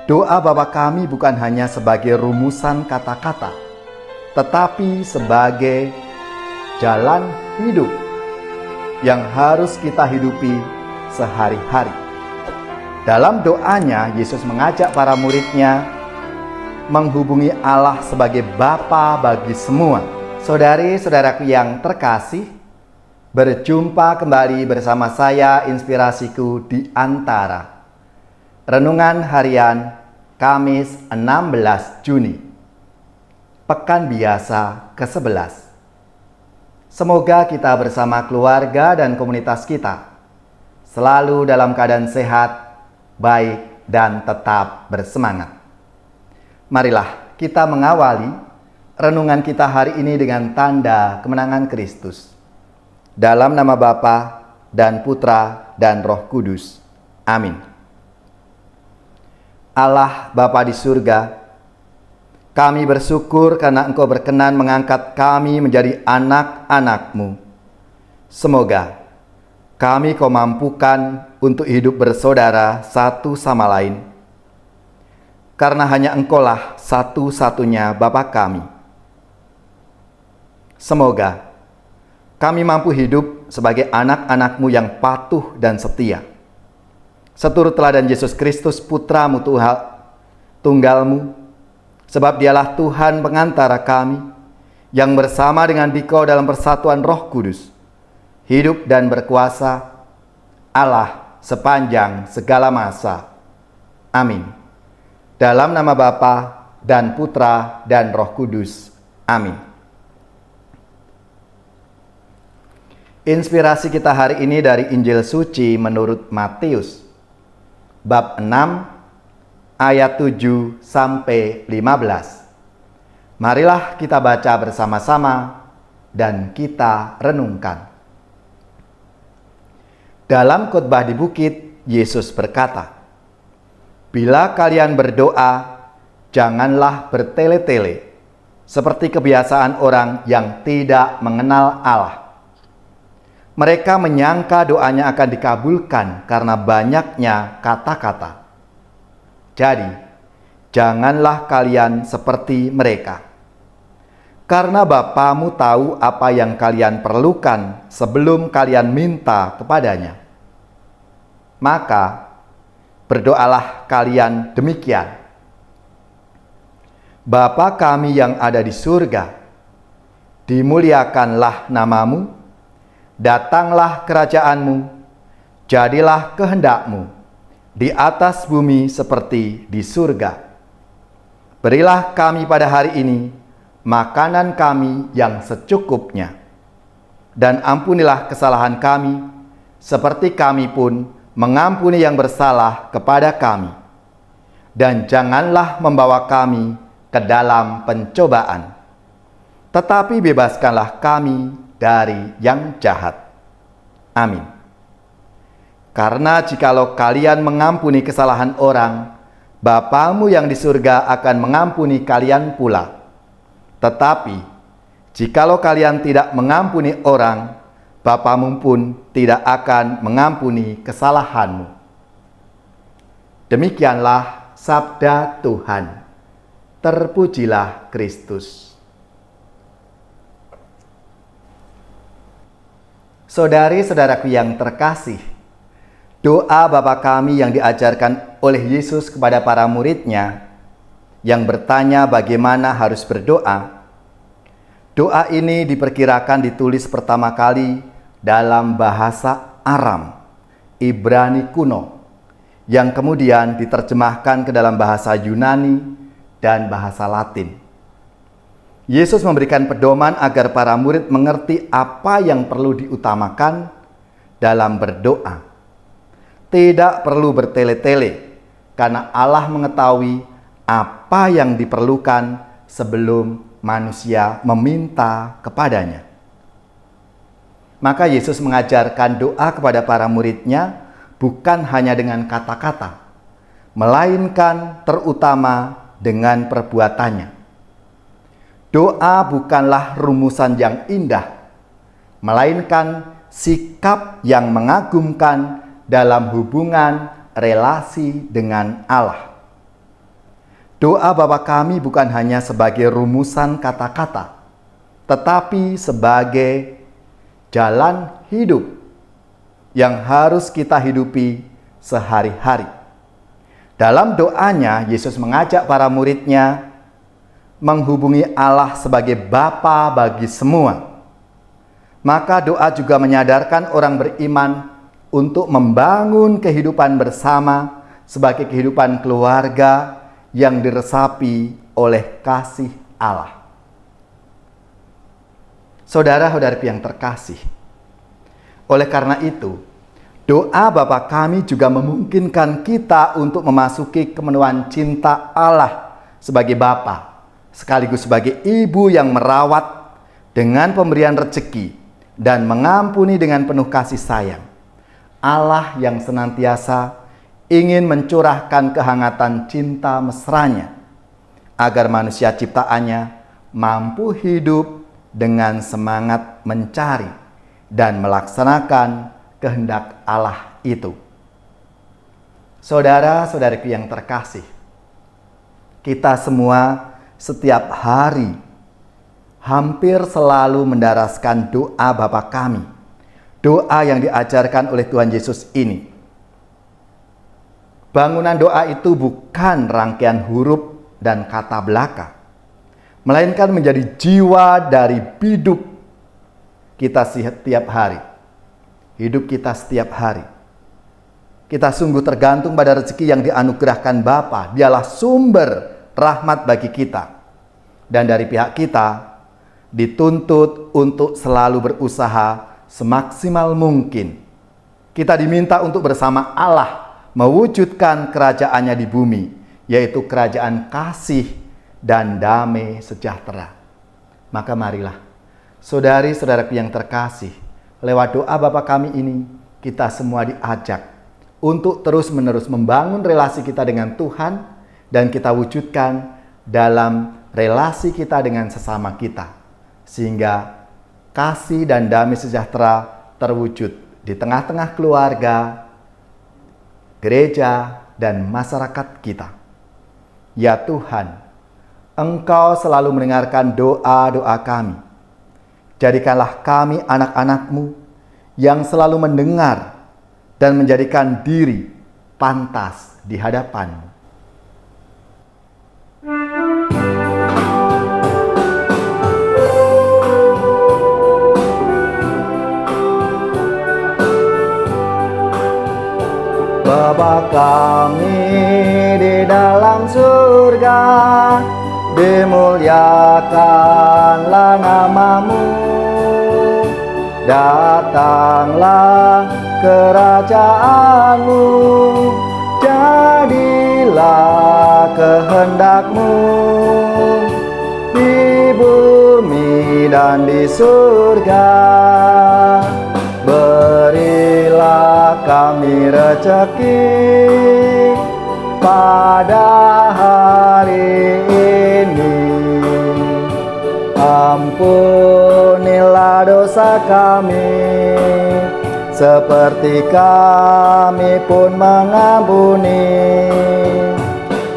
Doa Bapa kami bukan hanya sebagai rumusan kata-kata, tetapi sebagai jalan hidup yang harus kita hidupi sehari-hari. Dalam doanya, Yesus mengajak para muridnya menghubungi Allah sebagai Bapa bagi semua. Saudari-saudaraku yang terkasih, berjumpa kembali bersama saya, Inspirasiku di Antara. Renungan harian Kamis 16 Juni, Pekan Biasa ke-11. Semoga kita bersama keluarga dan komunitas kita selalu dalam keadaan sehat, baik, dan tetap bersemangat. Marilah kita mengawali renungan kita hari ini dengan tanda kemenangan Kristus. Dalam nama Bapa dan Putra dan Roh Kudus. Amin. Allah Bapa di surga, kami bersyukur karena Engkau berkenan mengangkat kami menjadi anak-anak-Mu. Semoga kami Kau mampukan untuk hidup bersaudara satu sama lain, karena hanya Engkaulah satu-satunya Bapa kami. Semoga kami mampu hidup sebagai anak-anak-Mu yang patuh dan setia, seturut teladan Yesus Kristus, Putra-Mu Tunggal-Mu, sebab Dialah Tuhan pengantara kami, yang bersama dengan Dikau dalam persatuan Roh Kudus, hidup dan berkuasa, Allah sepanjang segala masa. Amin. Dalam nama Bapa dan Putra dan Roh Kudus. Amin. Inspirasi kita hari ini dari Injil Suci menurut Matius, bab 6, ayat 7 sampai 15. Marilah kita baca bersama-sama dan kita renungkan. Dalam khotbah di bukit, Yesus berkata, "Bila kalian berdoa, janganlah bertele-tele, seperti kebiasaan orang yang tidak mengenal Allah. Mereka menyangka doanya akan dikabulkan karena banyaknya kata-kata. Jadi, janganlah kalian seperti mereka. Karena Bapamu tahu apa yang kalian perlukan sebelum kalian minta kepadanya. Maka, berdoalah kalian demikian. Bapa kami yang ada di surga, dimuliakanlah namamu, datanglah kerajaan-Mu, jadilah kehendak-Mu di atas bumi seperti di surga. Berilah kami pada hari ini makanan kami yang secukupnya, dan ampunilah kesalahan kami, seperti kami pun mengampuni yang bersalah kepada kami. Dan janganlah membawa kami ke dalam pencobaan, tetapi bebaskanlah kami dari yang jahat. Amin. Karena jikalau kalian mengampuni kesalahan orang, Bapamu yang di surga akan mengampuni kalian pula. Tetapi jikalau kalian tidak mengampuni orang, Bapamu pun tidak akan mengampuni kesalahanmu." Demikianlah sabda Tuhan. Terpujilah Kristus. Saudari-saudaraku yang terkasih, doa Bapa kami yang diajarkan oleh Yesus kepada para muridnya yang bertanya bagaimana harus berdoa. Doa ini diperkirakan ditulis pertama kali dalam bahasa Aram, Ibrani kuno, yang kemudian diterjemahkan ke dalam bahasa Yunani dan bahasa Latin. Yesus memberikan pedoman agar para murid mengerti apa yang perlu diutamakan dalam berdoa. Tidak perlu bertele-tele, karena Allah mengetahui apa yang diperlukan sebelum manusia meminta kepadanya. Maka Yesus mengajarkan doa kepada para muridnya bukan hanya dengan kata-kata, melainkan terutama dengan perbuatannya. Doa bukanlah rumusan yang indah, melainkan sikap yang mengagumkan dalam hubungan relasi dengan Allah. doa Bapa kami bukan hanya sebagai rumusan kata-kata, tetapi sebagai jalan hidup yang harus kita hidupi sehari-hari. Dalam doanya, Yesus mengajak para muridnya menghubungi Allah sebagai Bapa bagi semua. Maka doa juga menyadarkan orang beriman untuk membangun kehidupan bersama sebagai kehidupan keluarga yang diresapi oleh kasih Allah. Saudara-saudariku yang terkasih, oleh karena itu, doa Bapa kami juga memungkinkan kita untuk memasuki kemenuhan cinta Allah sebagai Bapa, sekaligus sebagai ibu yang merawat dengan pemberian rezeki dan mengampuni dengan penuh kasih sayang. Allah yang senantiasa ingin mencurahkan kehangatan cinta mesranya agar manusia ciptaannya mampu hidup dengan semangat mencari dan melaksanakan kehendak Allah itu. Saudara-saudariku yang terkasih, kita semua setiap hari hampir selalu mendaraskan doa Bapa kami, doa yang diajarkan oleh Tuhan Yesus ini. Bangunan doa itu bukan rangkaian huruf dan kata belaka, melainkan menjadi jiwa dari hidup kita setiap hari. Hidup kita setiap hari. Kita sungguh tergantung pada rezeki yang dianugerahkan Bapa. Dialah sumber rahmat bagi kita. Dan dari pihak kita dituntut untuk selalu berusaha semaksimal mungkin. Kita diminta untuk bersama Allah mewujudkan kerajaannya di bumi, yaitu kerajaan kasih dan damai sejahtera. Maka marilah, saudari-saudaraku yang terkasih, lewat doa Bapa kami ini, kita semua diajak untuk terus-menerus membangun relasi kita dengan Tuhan dan kita wujudkan dalam relasi kita dengan sesama kita, sehingga kasih dan damai sejahtera terwujud di tengah-tengah keluarga, gereja, dan masyarakat kita. Ya Tuhan, Engkau selalu mendengarkan doa-doa kami. Jadikanlah kami anak-anak-Mu yang selalu mendengar dan menjadikan diri pantas di hadapan-Mu. Bapa kami di dalam surga, dimuliakanlah nama-Mu. Datanglah kerajaan-Mu, jadilah kehendak-Mu di bumi dan di surga. Berilah kami rezeki pada hari ini. Ampunilah dosa kami, seperti kami pun mengampuni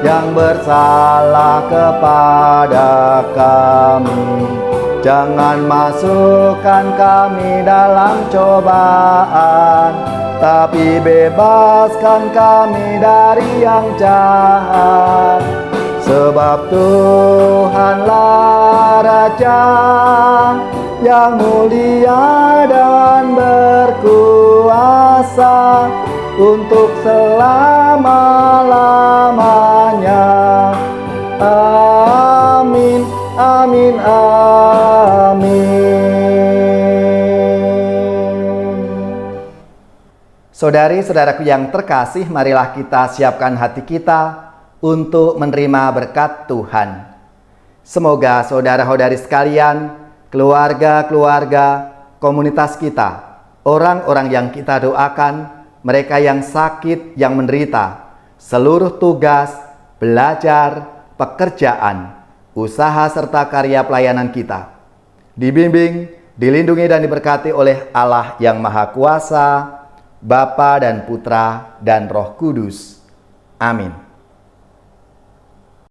yang bersalah kepada kami. Jangan masukkan kami dalam cobaan, tapi bebaskan kami dari yang jahat. Sebab Tuhanlah Raja yang mulia dan berkuasa untuk selama-lamanya. Amin, amin, amin. Saudari-saudaraku yang terkasih, marilah kita siapkan hati kita untuk menerima berkat Tuhan. Semoga saudara-saudari sekalian, keluarga-keluarga, komunitas kita, orang-orang yang kita doakan, mereka yang sakit, yang menderita, seluruh tugas, belajar, pekerjaan, usaha serta karya pelayanan kita dibimbing, dilindungi dan diberkati oleh Allah yang Maha Kuasa, Bapa dan Putra dan Roh Kudus. Amin.